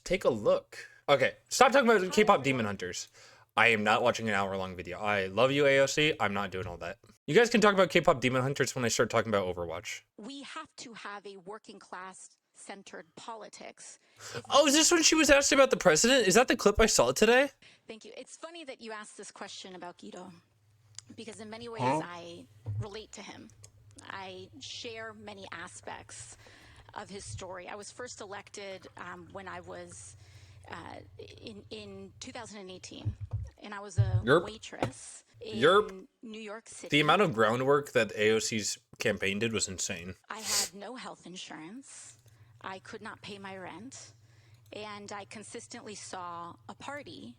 take a look. Okay, stop talking about K-pop demon hunters. I am not watching an hour-long video. I love you, AOC. I'm not doing all that. You guys can talk about K-pop demon hunters when I start talking about Overwatch. We have to have a working class centered politics. Oh, is this when she was asked about the president? Is that the clip I saw today? Thank you. It's funny that you asked this question about Guido, because in many ways I relate to him. I share many aspects of his story. I was first elected when I was in 2018, and I was a waitress in New York City. The amount of groundwork that AOC's campaign did was insane. I had no health insurance. I could not pay my rent. And I consistently saw a party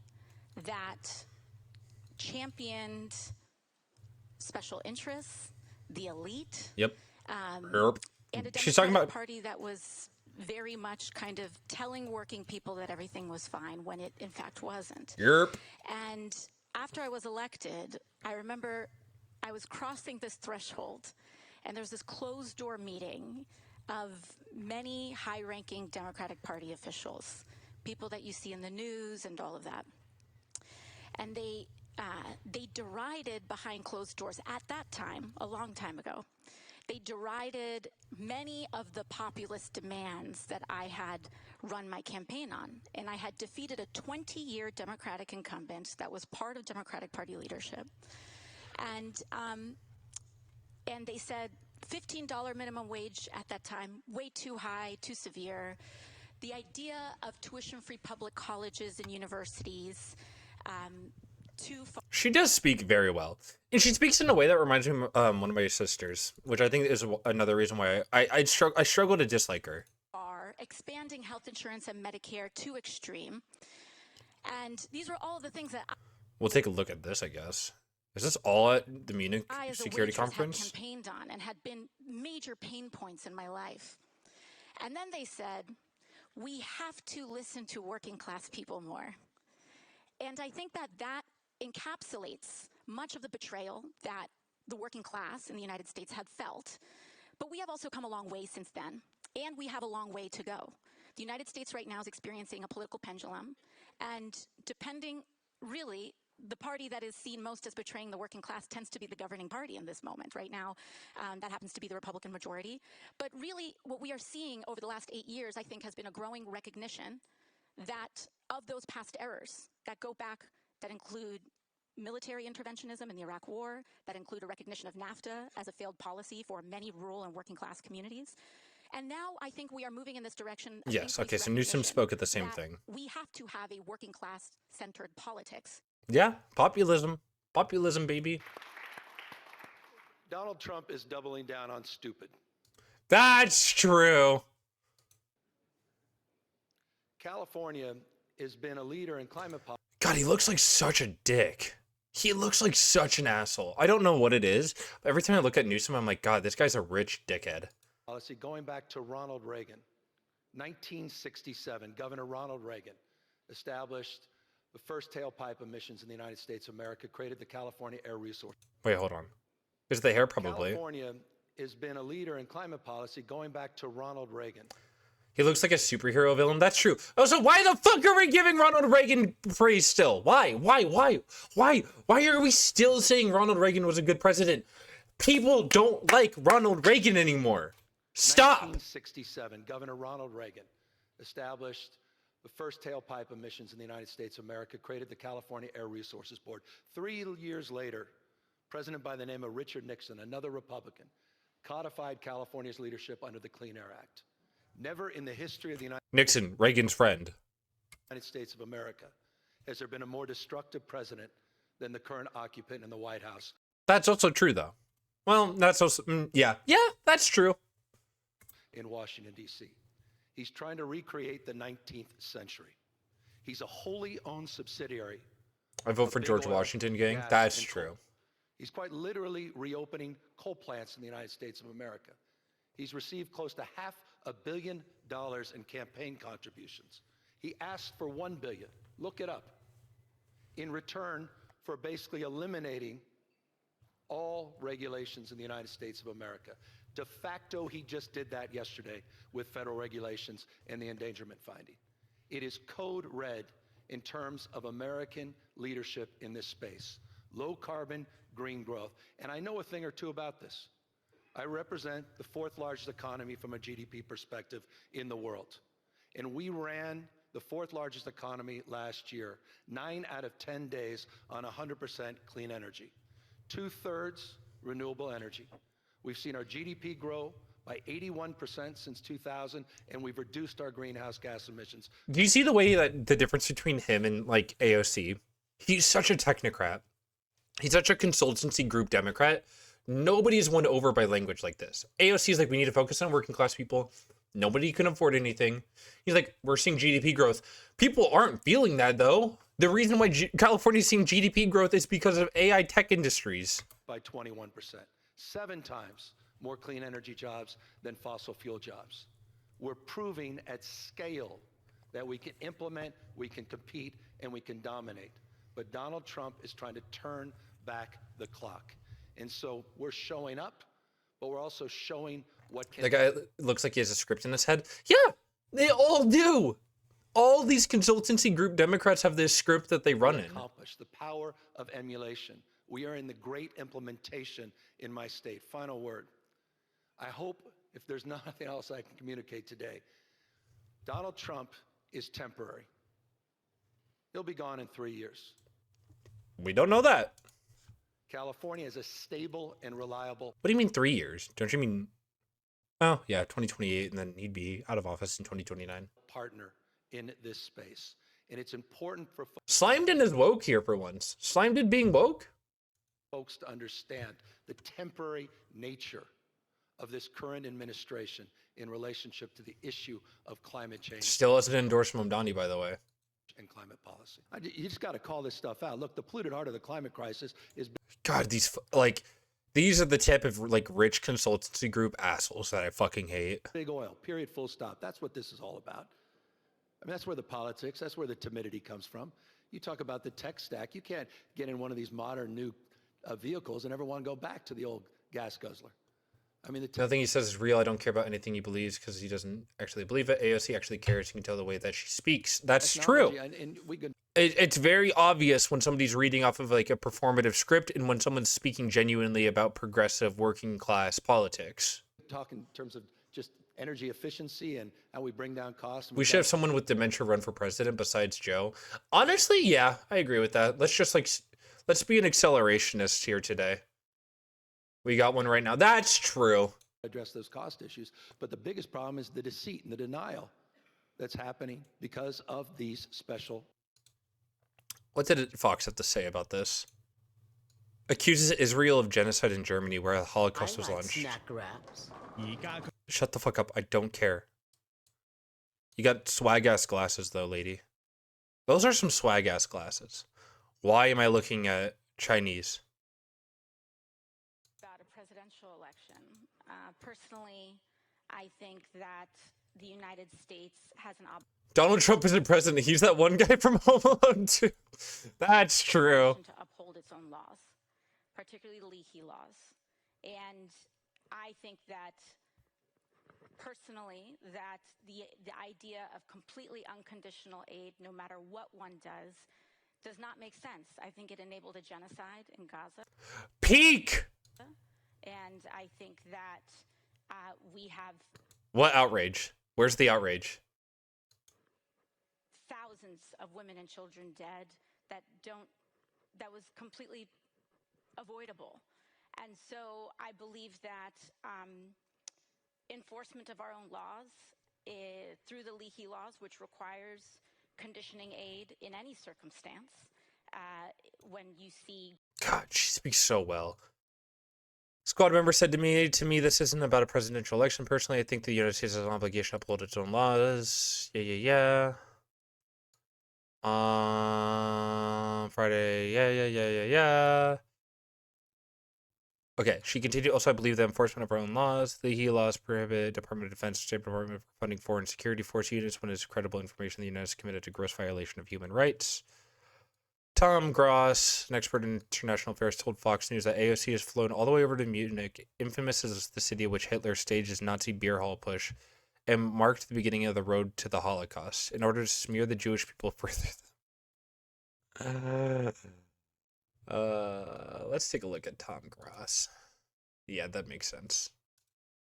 that championed special interests, the elite. Yep. And a She's talking about party that was very much kind of telling working people that everything was fine when it in fact wasn't. Yep. And after I was elected, I remember I was crossing this threshold, and there's this closed door meeting of many high-ranking Democratic Party officials, people that you see in the news and all of that. And they derided behind closed doors at that time, a long time ago. They derided many of the populist demands that I had run my campaign on. And I had defeated a 20-year Democratic incumbent that was part of Democratic Party leadership. And they said $15 minimum wage at that time, way too high, too severe. The idea of tuition-free public colleges and universities, She does speak very well, and she speaks in a way that reminds me of one of my sisters, which I think is another reason why I struggle to dislike her. Are expanding health insurance and Medicare too extreme, and these were all of the things that We'll take a look at this, I guess. Is this all at the Munich I, as security a waitress, conference? had campaigned on and had been major pain points in my life. And then they said, we have to listen to working class people more. And I think that encapsulates much of the betrayal that the working class in the United States had felt. But we have also come a long way since then, and we have a long way to go. The United States right now is experiencing a political pendulum, and depending, really, the party that is seen most as betraying the working class tends to be the governing party in this moment. Right now, that happens to be the Republican majority. But really, what we are seeing over the last 8 years, I think, has been a growing recognition that of those past errors that go back, that include military interventionism in the Iraq War, that include a recognition of NAFTA as a failed policy for many rural and working class communities. And now I think we are moving in this direction. Yes, okay, so Newsom spoke at the same thing. We have to have a working class centered politics. Yeah, populism. Populism, baby. Donald Trump is doubling down on stupid. That's true. California has been a leader in climate policy. God, he looks like such a dick. He looks like such an asshole. I don't know what it is, but every time I look at Newsom, I'm like, God, this guy's a rich dickhead. Policy going back to Ronald Reagan. 1967, Governor Ronald Reagan established the first tailpipe emissions in the United States of America, created the California Air Resource. Wait, hold on. Is the hair probably? California has been a leader in climate policy going back to Ronald Reagan. He looks like a superhero villain. That's true. Oh, so why the fuck are we giving Ronald Reagan praise still? Why? Why are we still saying Ronald Reagan was a good president? People don't like Ronald Reagan anymore. Stop. 1967, Governor Ronald Reagan established the first tailpipe emissions in the United States of America, created the California Air Resources Board. 3 years later, President by the name of Richard Nixon, another Republican, codified California's leadership under the Clean Air Act. Never in the history of the Nixon, Reagan's friend. United States of America has there been a more destructive president than the current occupant in the White House. That's also true, though. Well, that's also, yeah, that's true. In Washington, D.C. He's trying to recreate the 19th century. He's a wholly owned subsidiary. I vote for George Washington, gang. That's true. He's quite literally reopening coal plants in the United States of America. He's received close to $500 million in campaign contributions. He asked for $1 billion. Look it up. In return for basically eliminating all regulations in the United States of America. De facto, he just did that yesterday with federal regulations and the endangerment finding. It is code red in terms of American leadership in this space. Low carbon, green growth. And I know a thing or two about this. I represent the fourth largest economy from a GDP perspective in the world. And we ran the fourth largest economy last year, 9 out of 10 days on 100% clean energy. 2/3 renewable energy. We've seen our GDP grow by 81% since 2000, and we've reduced our greenhouse gas emissions. Do you see the way that the difference between him and like AOC? He's such a technocrat. He's such a consultancy group Democrat. Nobody is won over by language like this. AOC is like, we need to focus on working class people. Nobody can afford anything. He's like, we're seeing GDP growth. People aren't feeling that though. The reason why California is seeing GDP growth is because of AI tech industries. By 21%, 7 times more clean energy jobs than fossil fuel jobs. We're proving at scale that we can implement, we can compete, and we can dominate. But Donald Trump is trying to turn back the clock. And so we're showing up, but we're also showing what can... The guy looks like he has a script in his head. Yeah, they all do. All these consultancy group Democrats have this script that they run in. Accomplish the power of emulation. We are in the great implementation in my state. Final word. I hope, if there's nothing else I can communicate today, Donald Trump is temporary. He'll be gone in 3 years. We don't know that. California is a stable and reliable... What do you mean 3 years? Don't you mean... Oh, yeah, 2028, and then he'd be out of office in 2029. ...partner in this space. And it's important for... Slimedon is woke here for once. Slimedon being woke? ...folks to understand the temporary nature of this current administration in relationship to the issue of climate change. Still hasn't endorsed Mamdani, by the way. And climate policy. You just got to call this stuff out. Look, the polluted heart of the climate crisis is... God, these are the type of like rich consultancy group assholes that I fucking hate. Big oil, period, full stop. That's what this is all about. I mean, that's where the politics, that's where the timidity comes from. You talk about the tech stack. You can't get in one of these modern new vehicles and ever want to go back to the old gas guzzler. I mean, nothing he says is real. I don't care about anything he believes because he doesn't actually believe it. AOC actually cares. You can tell the way that she speaks. That's true. And we could... It's very obvious when somebody's reading off of like a performative script and when someone's speaking genuinely about progressive working class politics. Talk in terms of just energy efficiency and how we bring down costs. We should have someone with dementia run for president besides Joe. Honestly, yeah, I agree with that. Let's be an accelerationist here today. We got one right now. That's true. Address those cost issues. But the biggest problem is the deceit and the denial that's happening because of these special... What did Fox have to say about this? Accuses Israel of genocide in Germany where the Holocaust was launched. Snack wraps. Shut the fuck up. I don't care. You got swag-ass glasses, though, lady. Those are some swag-ass glasses. Why am I looking at Chinese? About a presidential election. Personally, I think that the United States has an obligation. Donald Trump isn't president. He's that one guy from Home Alone 2. That's true. To uphold its own laws, particularly the leahy laws. And I think that, personally, that the idea of completely unconditional aid, no matter what one does not make sense. I think it enabled a genocide in Gaza. Peak! And I think that we have... What outrage? Where's the outrage? Thousands of women and children dead that was completely avoidable. And so I believe that enforcement of our own laws through the leahy laws, which requires conditioning aid in any circumstance, when you see... God, she speaks so well. Squad member said to me, this isn't about a presidential election. Personally, I think the United States has an obligation to uphold its own laws. Yeah. Friday. Yeah. Okay, she continued. Also, I believe the enforcement of our own laws. The HE laws prohibit Department of Defense, State Department from funding foreign security force units when it's credible information the United States committed to gross violation of human rights. Tom Gross, an expert in international affairs, told Fox News that AOC has flown all the way over to Munich, infamous as the city in which Hitler staged his Nazi beer hall push, and marked the beginning of the road to the Holocaust in order to smear the Jewish people further. Let's take a look at Tom Gross. Yeah, that makes sense.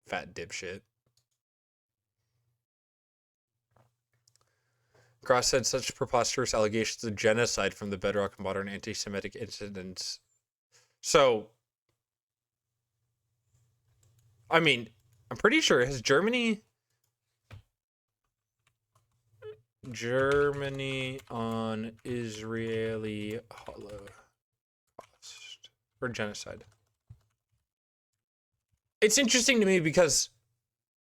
Fat dipshit. Gross said such preposterous allegations of genocide from the bedrock of modern anti-Semitic incidents. So, I mean, I'm pretty sure has Germany on Israeli Holocaust or genocide. It's interesting to me because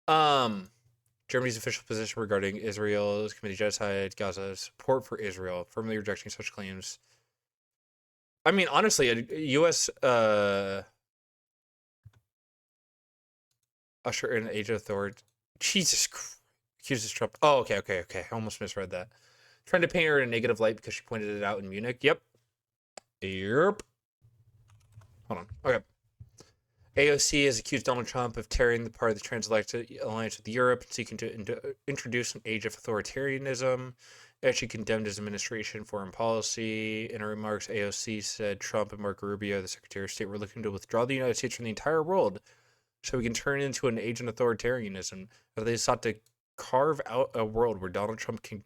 Germany's official position regarding Israel's committed genocide, Gaza's support for Israel, firmly rejecting such claims. I mean, honestly, a U.S. usher in age of authority. Jesus Christ. Accuses Trump. Oh, okay. I almost misread that. Trying to paint her in a negative light because she pointed it out in Munich. Yep. Hold on. Okay. AOC has accused Donald Trump of tearing the part of the transatlantic alliance with Europe and seeking to introduce an age of authoritarianism. As she condemned his administration foreign policy. In her remarks, AOC said Trump and Marco Rubio, the Secretary of State, were looking to withdraw the United States from the entire world so we can turn into an age of authoritarianism. As they sought to carve out a world where Donald Trump can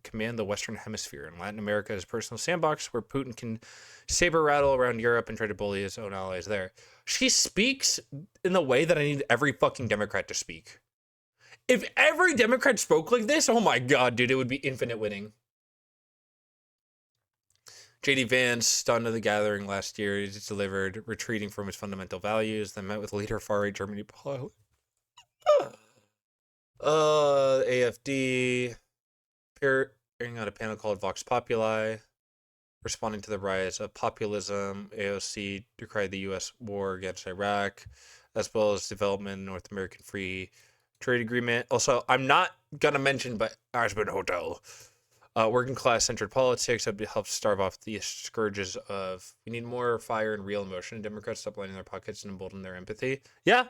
command the Western Hemisphere and Latin America as personal sandbox where Putin can saber rattle around Europe and try to bully his own allies there. She speaks in the way that I need every fucking Democrat to speak. If every Democrat spoke like this, oh my God, dude, it would be infinite winning. J.D. Vance, stunned at the gathering last year, he delivered, retreating from his fundamental values, then met with leader far-right Germany. AFD, appearing on a panel called Vox Populi, responding to the rise of populism. AOC decried the U.S. war against Iraq, as well as development in North American free trade agreement. Also, I'm not going to mention, but Ashburn Hotel, working class centered politics have helped starve off the scourges of we need more fire and real emotion. Democrats stop lining their pockets and embolden their empathy. Yeah.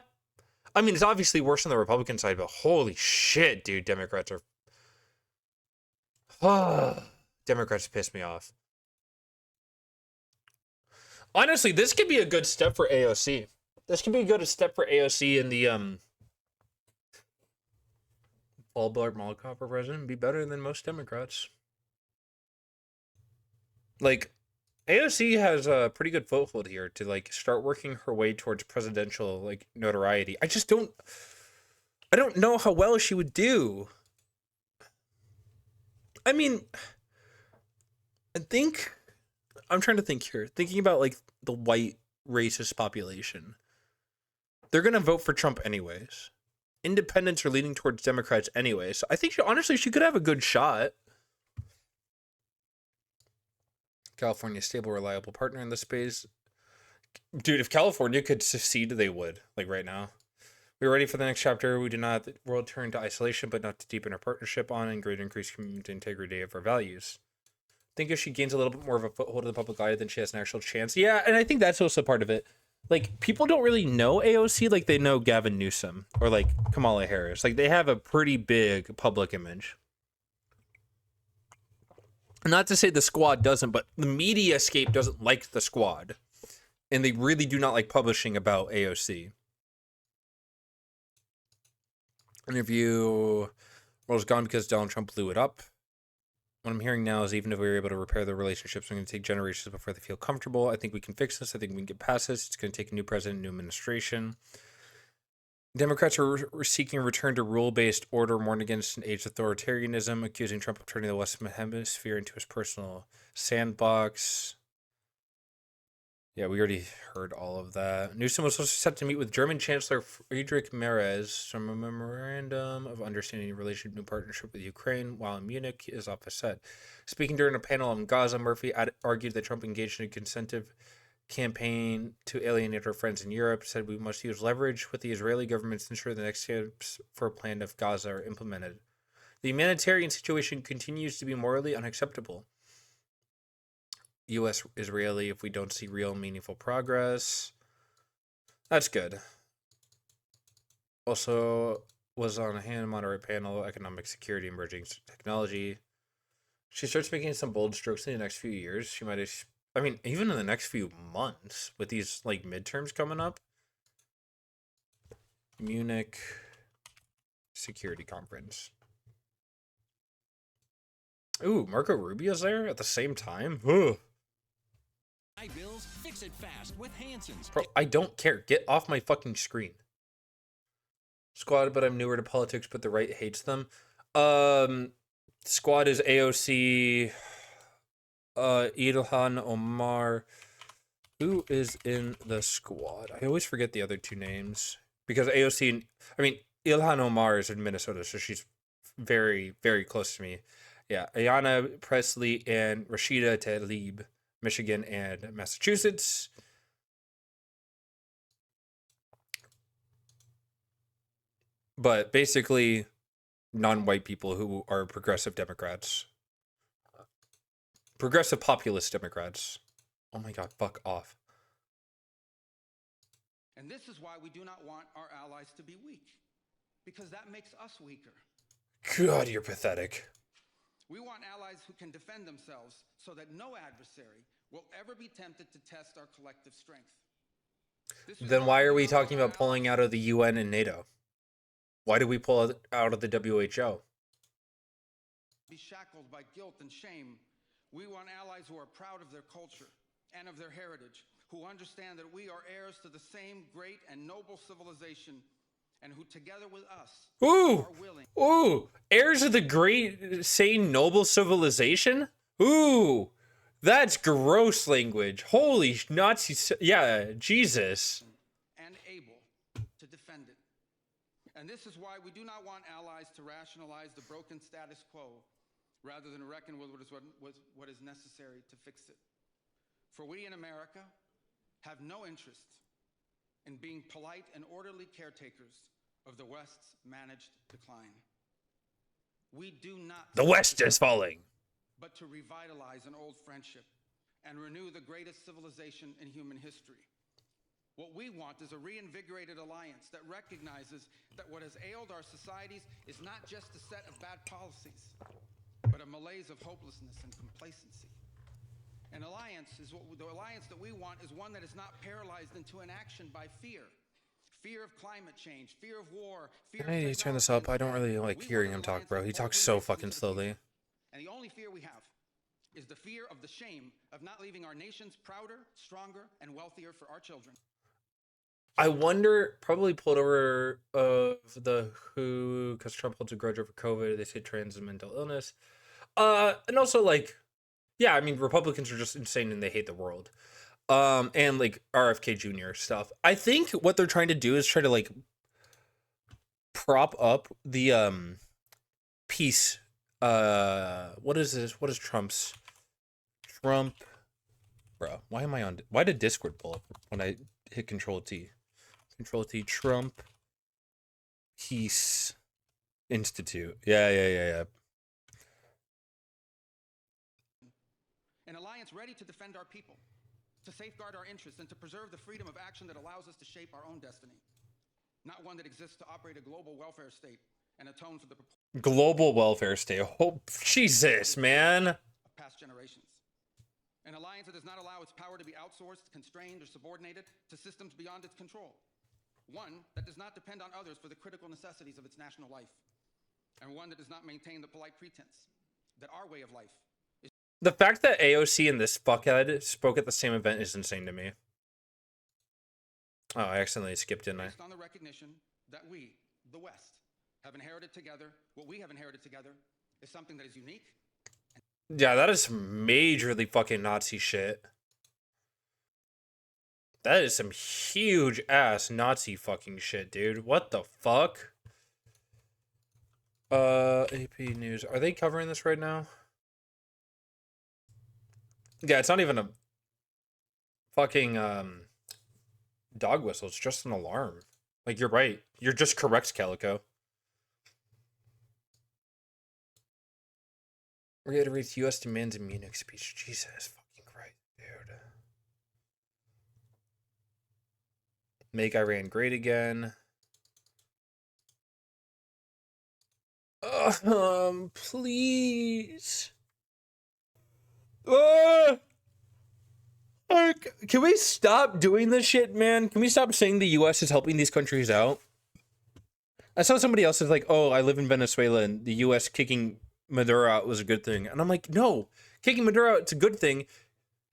I mean, it's obviously worse on the Republican side, but holy shit, dude, Democrats are... Democrats piss me off. Honestly, this could be a good step for AOC. This could be a good step for AOC in the, Allbart Molotov for president. Be better than most Democrats. Like, AOC has a pretty good foothold here to, like, start working her way towards presidential, like, notoriety. I don't know how well she would do. I mean, I'm trying to think here. Thinking about, like, the white racist population. They're going to vote for Trump anyways. Independents are leaning towards Democrats anyways. So I think, she could have a good shot. California's stable, reliable partner in this space. Dude, if California could succeed, they would. Like, right now. We're ready for the next chapter. We do not the world turn to isolation, but not to deepen our partnership on and greater increase community integrity of our values. I think if she gains a little bit more of a foothold in the public eye, then she has an actual chance. Yeah, and I think that's also part of it. Like, people don't really know AOC like they know Gavin Newsom or, like, Kamala Harris. Like, they have a pretty big public image. Not to say the squad doesn't, but the mediascape doesn't like the squad. And they really do not like publishing about AOC. Interview, world's gone because Donald Trump blew it up. What I'm hearing now is even if we were able to repair the relationships, it's going to take generations before they feel comfortable. I think we can fix this. I think we can get past this. It's going to take a new president, new administration. Democrats are seeking a return to rule-based order, warned against an age of authoritarianism, accusing Trump of turning the Western Hemisphere into his personal sandbox. Yeah, we already heard all of that. Newsom was also set to meet with German Chancellor Friedrich Merz from a memorandum of understanding in relation to new partnership with Ukraine while in Munich is off the set. Speaking during a panel on Gaza, Murphy argued that Trump engaged in a consentive campaign to alienate our friends in Europe, said we must use leverage with the Israeli government to ensure the next steps for a plan of Gaza are implemented. The humanitarian situation continues to be morally unacceptable. U.S.-Israeli, if we don't see real meaningful progress. That's good. Also, was on a hand moderate panel, economic security, emerging technology. She starts making some bold strokes in the next few years. She might have, I mean, even in the next few months with these like midterms coming up. Munich Security Conference. Ooh, Marco Rubio's there at the same time? Ugh. Bills, fix it fast with Hanson's. Bro, I don't care. Get off my fucking screen. Squad, but I'm newer to politics, but the right hates them. Squad is AOC, Ilhan Omar. Who is in the squad? I always forget the other two names because AOC, I mean, Ilhan Omar is in Minnesota, so she's very, very close to me. Yeah, Ayanna Presley and Rashida Tlaib, Michigan and Massachusetts. But basically, non-white people who are progressive Democrats. Progressive populist Democrats. Oh my god, fuck off. And this is why we do not want our allies to be weak, because that makes us weaker. God, you're pathetic. We want allies who can defend themselves so that no adversary will ever be tempted to test our collective strength. Then why are we talking about pulling out of the UN and NATO? Why do we pull out of the WHO? Be shackled by guilt and shame. We want allies who are proud of their culture and of their heritage, who understand that we are heirs to the same great and noble civilization, and who together with us are willing. Ooh, heirs of the great, sane, noble civilization? Ooh, that's gross language. Holy Nazi, yeah, Jesus. And able to defend it. And this is why we do not want allies to rationalize the broken status quo rather than reckon with what is necessary to fix it. For we in America have no interest in being polite and orderly caretakers of the West's managed decline. We do not. The West is falling. But to revitalize an old friendship and renew the greatest civilization in human history. What we want is a reinvigorated alliance that recognizes that what has ailed our societies is not just a set of bad policies, but a malaise of hopelessness and complacency. An alliance is the alliance that we want is one that is not paralyzed into inaction by fear. Fear of climate change, fear of war, fear Can I turn this up? I don't really like hearing him talk, bro. He talks so fucking slowly. And the only fear we have is the fear of the shame of not leaving our nations prouder, stronger, and wealthier for our children. I wonder, probably pulled over of the WHO because Trump holds a grudge over COVID. They say trans and mental illness. And also like, yeah, I mean, Republicans are just insane and they hate the world. And like RFK Jr. stuff. I think what they're trying to do is try to like prop up the peace. What is this? What is Trump's? Trump, bro. Why am I on? Why did Discord pull up when I hit Control T? Control T. Trump Peace Institute. Yeah. An alliance ready to defend our people, to safeguard our interests, and to preserve the freedom of action that allows us to shape our own destiny. Not one that exists to operate a global welfare state and atone for the global welfare state. Oh, Jesus, man. Of past generations. An alliance that does not allow its power to be outsourced, constrained, or subordinated to systems beyond its control. One that does not depend on others for the critical necessities of its national life. And one that does not maintain the polite pretense that our way of life is... The fact that AOC and this fuckhead spoke at the same event is insane to me. Oh, I accidentally skipped, didn't I? Based on the recognition that we, the West, have inherited together, what we have inherited together is something that is unique. Yeah, that is majorly fucking Nazi shit. That is some huge ass Nazi fucking shit, dude. What the fuck? AP News. Are they covering this right now? Yeah, it's not even a fucking dog whistle. It's just an alarm. Like, you're right. You're just correct, Calico. Reiterates U.S. demands in Munich speech. Jesus fucking Christ, dude. Make Iran great again. Please. Can we stop doing this shit, man? Can we stop saying the U.S. is helping these countries out? I saw somebody else is like, oh, I live in Venezuela and the U.S. kicking Maduro out was a good thing. And I'm like, no, kicking Maduro out, it's a good thing.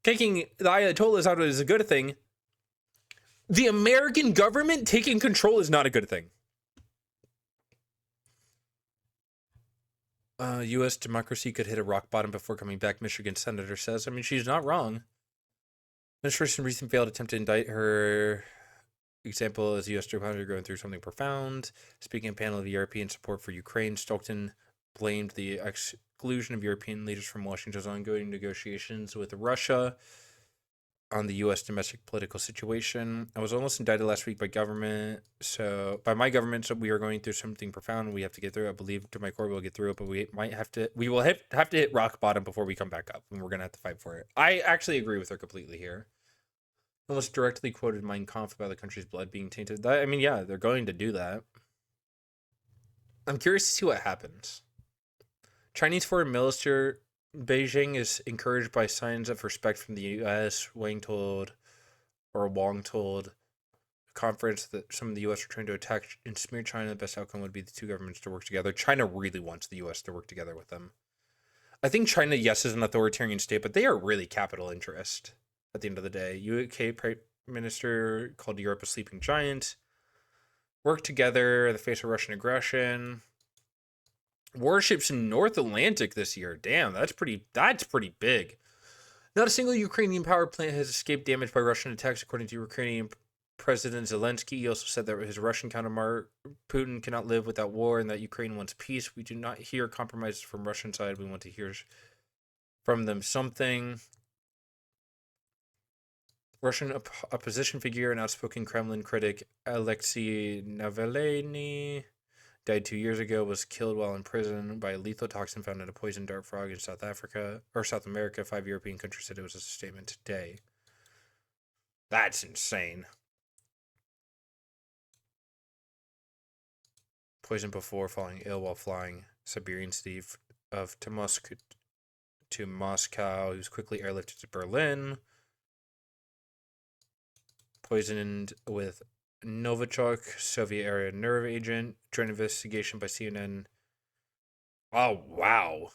Kicking the Ayatollahs out is a good thing. The American government taking control is not a good thing. U.S. democracy could hit a rock bottom before coming back, Michigan senator says. I mean, she's not wrong. Administration recent failed attempt to indict her. Example is U.S. diplomacy going through something profound. Speaking at a panel of European support for Ukraine, Stolten blamed the exclusion of European leaders from Washington's ongoing negotiations with Russia on the U.S. domestic political situation. I was almost indicted last week by my government, so we are going through something profound. We have to get through it. I believe to my core we'll get through it, but we will have to hit rock bottom before we come back up, and we're gonna have to fight for it. I actually agree with her completely here. Almost directly quoted Mein Kampf about the country's blood being tainted. I mean, yeah, they're going to do that. I'm curious to see what happens. Chinese foreign minister Beijing is encouraged by signs of respect from the U.S. Wang told the conference that some of the U.S. are trying to attack and smear China. The best outcome would be the two governments to work together. China really wants the U.S. to work together with them. I think China, yes, is an authoritarian state, but they are really capital interest at the end of the day. UK Prime Minister called Europe a sleeping giant. Work together in the face of Russian aggression. Warships in North Atlantic this year. Damn, that's pretty big. Not a single Ukrainian power plant has escaped damage by Russian attacks, according to Ukrainian President Zelensky. He also said that his Russian counterpart Putin cannot live without war and that Ukraine wants peace. We do not hear compromises from Russian side. We want to hear from them something. Russian opposition figure and outspoken Kremlin critic Alexei Navalny died 2 years ago, was killed while in prison by a lethal toxin found in a poison dart frog in South America. 5 European countries said it was a statement today. That's insane. Poisoned before falling ill while flying Siberian city of Tomsk to Moscow. He was quickly airlifted to Berlin. Poisoned with Novichok, Soviet-era nerve agent. Joint investigation by CNN. Oh, wow.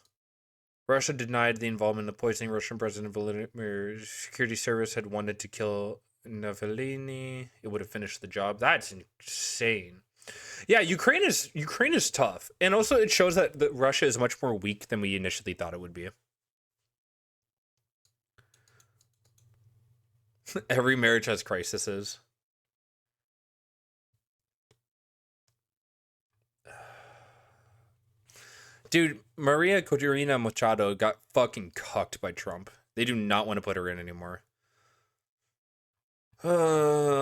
Russia denied the involvement in the poisoning. Russian President Vladimir's security service had wanted to kill Navalny. It would have finished the job. That's insane. Yeah, Ukraine is tough. And also it shows that Russia is much more weak than we initially thought it would be. Every marriage has crises. Dude, Maria Corina Machado got fucking cucked by Trump. They do not want to put her in anymore. GOP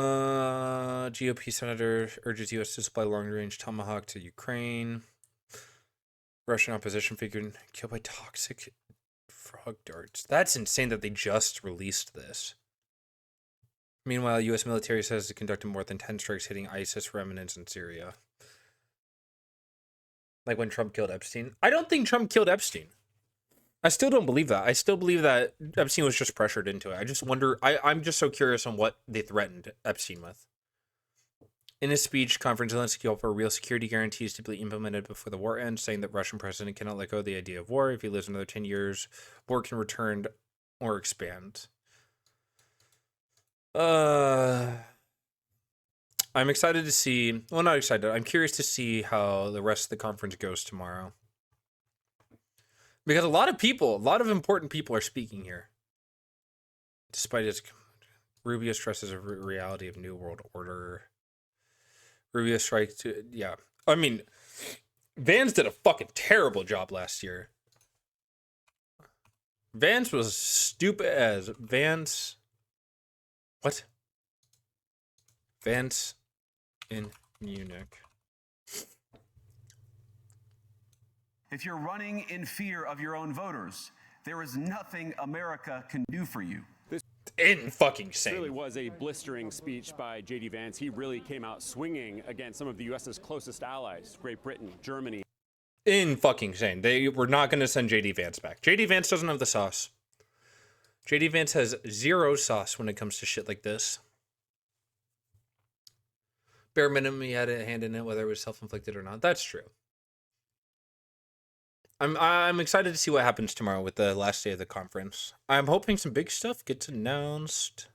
senator urges U.S. to supply long-range Tomahawk to Ukraine. Russian opposition figure killed by toxic frog darts. That's insane that they just released this. Meanwhile, U.S. military says it conducted more than 10 strikes hitting ISIS remnants in Syria. Like when Trump killed Epstein. I don't think Trump killed Epstein. I still don't believe that. I still believe that Epstein was just pressured into it. I just wonder, I'm just so curious on what they threatened Epstein with. In his speech, conference Zelensky called for real security guarantees to be implemented before the war ends, saying that Russian president cannot let go of the idea of war. If he lives another 10 years, war can return or expand. I'm excited to see, well, not excited. I'm curious to see how the rest of the conference goes tomorrow. Because a lot of important people are speaking here. Despite its, Rubio stresses a reality of New World Order. Rubio strikes to, yeah. I mean, Vance did a fucking terrible job last year. Vance was stupid as Vance. What? Vance in Munich. If you're running in fear of your own voters, there is nothing America can do for you. In fucking sane. This really was a blistering speech by J.D. Vance. He really came out swinging against some of the U.S.'s closest allies, Great Britain, Germany. In fucking insane. They were not going to send JD Vance back. JD Vance doesn't have the sauce. JD Vance has zero sauce when it comes to shit like this. Bare minimum, he had a hand in it, whether it was self-inflicted or not. That's true. I'm excited to see what happens tomorrow with the last day of the conference. I'm hoping some big stuff gets announced.